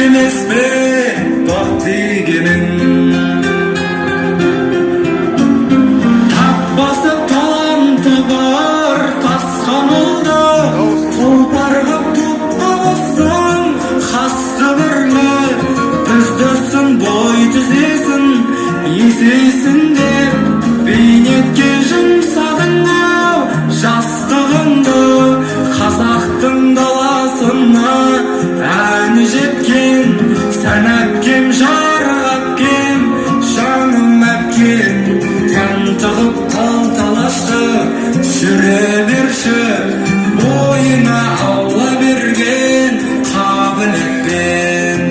емес пе бақ дегенің? Тап басып таланты бар тасқан олды тұлпар қып тұтқа бассаң қасты бірлі біздірсін бой түзесін есесін деп бейнетке жұмсадың-ау жастығыңды қазақтың даласына әні жеткен сән әпкем жарық әпкем жаным әпкем тән тығып қалталашты жүре берші бойына аула берген қабілетпен.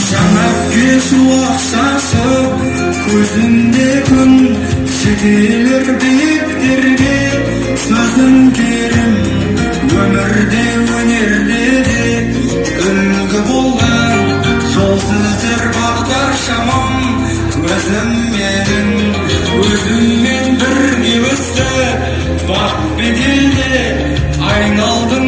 Жанапке шуақ шашып көзінде күн жетелер биіктерге сөзің керім өмірде өнерде де үлгі болған жол сілтер бағдар шамам өзіммен бірге өсті бақ беделде айналдың